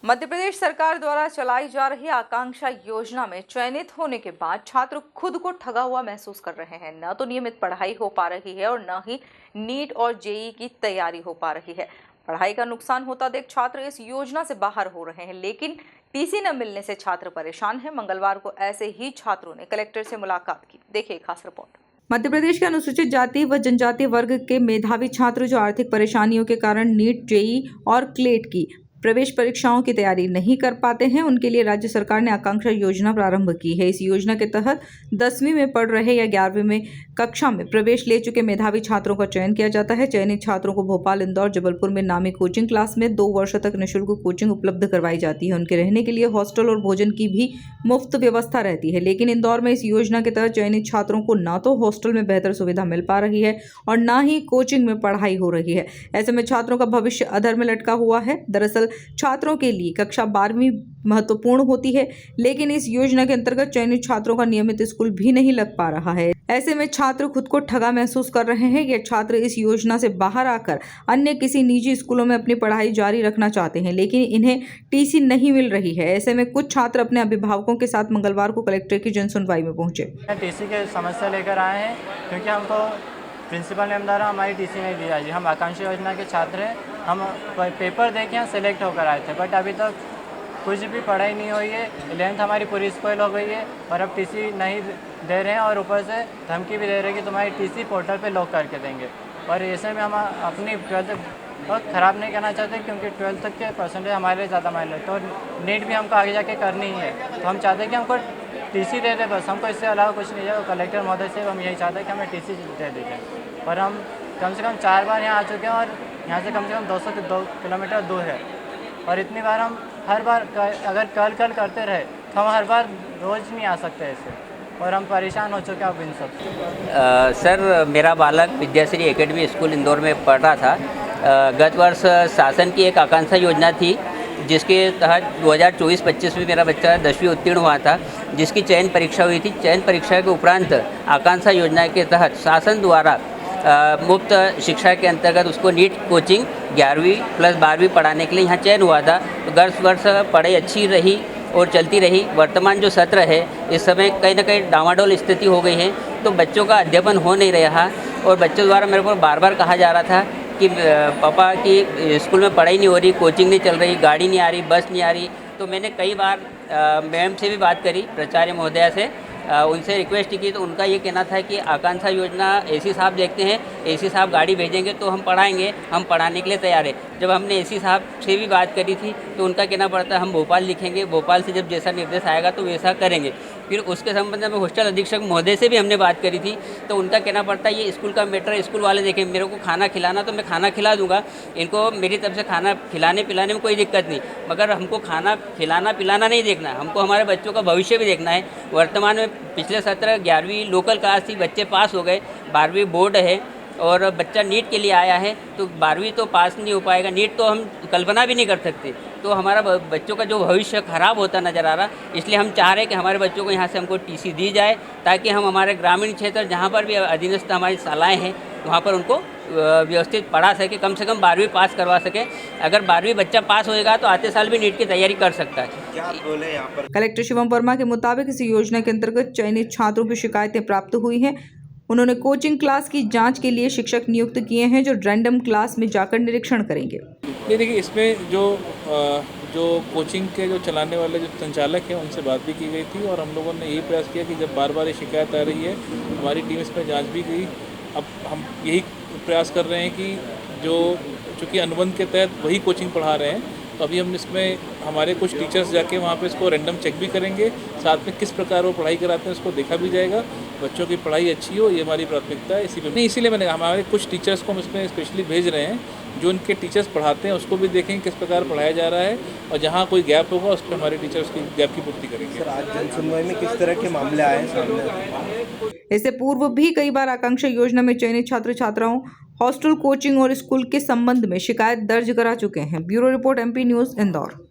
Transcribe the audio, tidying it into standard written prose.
मध्य प्रदेश सरकार द्वारा चलाई जा रही आकांक्षा योजना में चयनित होने के बाद छात्र खुद को ठगा हुआ महसूस कर रहे हैं। न तो नियमित पढ़ाई हो पा रही है और न ही नीट और जेईई की तैयारी हो पा रही है। पढ़ाई का नुकसान होता देख छात्र इस योजना से बाहर हो रहे हैं, लेकिन टीसी न मिलने से छात्र परेशान हैं। मंगलवार को ऐसे ही छात्रों ने कलेक्टर से मुलाकात की। देखिए खास रिपोर्ट। मध्य प्रदेश के अनुसूचित जाति व जनजाति वर्ग के मेधावी छात्र जो आर्थिक परेशानियों के कारण नीट, जेईई और क्लेट की प्रवेश परीक्षाओं की तैयारी नहीं कर पाते हैं, उनके लिए राज्य सरकार ने आकांक्षा योजना प्रारंभ की है। इस योजना के तहत 10वीं में पढ़ रहे या 11वीं में कक्षा में प्रवेश ले चुके मेधावी छात्रों का चयन किया जाता है। चयनित छात्रों को भोपाल, इंदौर, जबलपुर में नामी कोचिंग क्लास में 2 वर्षों तक निःशुल्क कोचिंग उपलब्ध करवाई जाती है। उनके रहने के लिए हॉस्टल और भोजन की भी मुफ्त व्यवस्था रहती है। लेकिन इंदौर में इस योजना के तहत चयनित छात्रों को न तो हॉस्टल में बेहतर सुविधा मिल पा रही है और न ही कोचिंग में पढ़ाई हो रही है। ऐसे में छात्रों का भविष्य अधर में लटका हुआ है। दरअसल छात्रों के लिए कक्षा 12वीं महत्वपूर्ण होती है, लेकिन इस योजना के अंतर्गत चयनित छात्रों का नियमित स्कूल भी नहीं लग पा रहा है। ऐसे में छात्र खुद को ठगा महसूस कर रहे हैं। ये छात्र इस योजना से बाहर आकर अन्य किसी निजी स्कूलों में अपनी पढ़ाई जारी रखना चाहते हैं, लेकिन इन्हें टीसी नहीं मिल रही है। ऐसे में कुछ छात्र अपने अभिभावकों के साथ मंगलवार को कलेक्टर की जनसुनवाई में पहुंचे। टीसी की समस्या लेकर आए हैं क्योंकि हमको प्रिंसिपल नेम द्वारा हमारी टीसी नहीं दी जाएगी। हम आकांक्षा योजना के छात्र हैं। हम पेपर दे के यहाँ सेलेक्ट होकर आए थे, बट अभी तक कुछ भी पढ़ाई नहीं हुई है। 11th हमारी पूरी स्पॉइल हो गई है और अब टीसी नहीं दे रहे हैं और ऊपर से धमकी भी दे रहे हैं कि तुम्हारी टीसी पोर्टल पे लॉक करके देंगे। और ऐसे में हम अपनी 12th बहुत ख़राब नहीं करना चाहते क्योंकि 12th तक के परसेंटेज हमारे लिए ज़्यादा मायने तो नीट भी हमको आगे जाके करनी ही है। तो हम चाहते हैं कि हमको टीसी दे दे, बस हमको इससे अलावा कुछ नहीं है। कलेक्टर महोदय से हम यही चाहते हैं कि हमें टीसी दे दीजिए। और हम कम से कम 4 बार यहाँ आ चुके हैं और यहाँ से कम 202 किलोमीटर दूर है। और इतनी बार हम हर बार अगर कल करते रहे तो हम हर बार रोज़ नहीं आ सकते ऐसे, और हम परेशान हो चुके हैं अब इन सब। सर, मेरा बालक विद्याश्री एकेडमी स्कूल इंदौर में पढ़ रहा था। गत वर्ष शासन की एक आकांक्षा योजना थी जिसके तहत 2024-25 में मेरा बच्चा 10वीं उत्तीर्ण हुआ था, जिसकी चयन परीक्षा हुई थी। चयन परीक्षा के उपरांत आकांक्षा योजना के तहत शासन द्वारा मुफ्त शिक्षा के अंतर्गत उसको नीट कोचिंग 11वीं प्लस 12वीं पढ़ाने के लिए यहाँ चयन हुआ था। तो गत वर्ष पढ़ाई अच्छी रही और चलती रही। वर्तमान जो सत्र है इस समय कहीं ना कहीं डामाडोल स्थिति हो गई है, तो बच्चों का अध्ययन हो नहीं रहा और बच्चों द्वारा मेरे को बार बार कहा जा रहा था कि पापा की स्कूल में पढ़ाई नहीं हो रही, कोचिंग नहीं चल रही, गाड़ी नहीं आ रही, बस नहीं आ रही। तो मैंने कई बार मैम से भी बात करी, प्राचार्य महोदया से, उनसे रिक्वेस्ट की, तो उनका ये कहना था कि आकांक्षा योजना एसी साहब देखते हैं, एसी साहब गाड़ी भेजेंगे तो हम पढ़ाएंगे, हम पढ़ाने के लिए तैयार है। जब हमने एसी साहब से भी बात करी थी तो उनका कहना पड़ता हम भोपाल लिखेंगे, भोपाल से जब जैसा निर्देश आएगा तो वैसा करेंगे। फिर उसके संबंध में हॉस्टल अधीक्षक महोदय से भी हमने बात करी थी, तो उनका कहना पड़ता है ये स्कूल का मैटर स्कूल वाले देखें। मेरे को खाना खिलाना तो मैं खाना खिला दूंगा, इनको मेरी तरफ से खाना खिलाने पिलाने में कोई दिक्कत नहीं, मगर हमको खाना खिलाना पिलाना नहीं देखना, हमको हमारे बच्चों का भविष्य भी देखना है। वर्तमान में पिछले सत्र 11वीं लोकल क्लास थी, बच्चे पास हो गए, 12वीं बोर्ड है और बच्चा नीट के लिए आया है, तो 12वीं तो पास नहीं हो पाएगा, नीट तो हम कल्पना भी नहीं कर सकते। तो हमारा बच्चों का जो भविष्य खराब होता नज़र आ रहा, इसलिए हम चाह रहे हैं कि हमारे बच्चों को यहाँ से हमको टीसी दी जाए, ताकि हम हमारे ग्रामीण क्षेत्र जहाँ पर भी अधीनस्थ हमारी शालाएँ हैं वहाँ पर उनको व्यवस्थित पढ़ा सके, कम से कम 12वीं पास करवा सके। अगर 12वीं बच्चा पास होएगा तो आते साल भी नीट की तैयारी कर सकता है। क्या बोले यहाँ पर? कलेक्टर शिवम वर्मा के मुताबिक इस योजना के अंतर्गत चयनित छात्रों की शिकायतें प्राप्त हुई हैं। उन्होंने कोचिंग क्लास की जांच के लिए शिक्षक नियुक्त किए हैं जो रैंडम क्लास में जाकर निरीक्षण करेंगे। ये देखिए, इसमें जो कोचिंग के जो चलाने वाले जो संचालक हैं उनसे बात भी की गई थी और हम लोगों ने यही प्रयास किया कि जब बार बार ये शिकायत आ रही है, हमारी टीम इस पर जाँच भी गई। अब हम यही प्रयास कर रहे हैं कि चूँकि अनुबंध के तहत वही कोचिंग पढ़ा रहे हैं, तो अभी हम इसमें हमारे कुछ टीचर्स जाके वहाँ पे इसको रैंडम चेक भी करेंगे, साथ में किस प्रकार वो पढ़ाई कराते हैं उसको देखा भी जाएगा। बच्चों की पढ़ाई अच्छी हो, ये हमारी प्राथमिकता है। इसीलिए मैंने हमारे कुछ टीचर्स को हम इसमें स्पेशली भेज रहे हैं, जो उनके टीचर्स पढ़ाते हैं उसको भी देखें किस प्रकार पढ़ाया जा रहा है, और जहाँ कोई गैप होगा उस पर हमारे टीचर्स की गैप की पूर्ति करेंगे। सर, आज जनसुनवाई में किस तरह के मामले आए हैं सामने? इससे पूर्व भी कई बार आकांक्षा योजना में चयनित छात्र छात्राओं हॉस्टल, कोचिंग और स्कूल के संबंध में शिकायत दर्ज करा चुके हैं। Bureau report, MP news, Indore.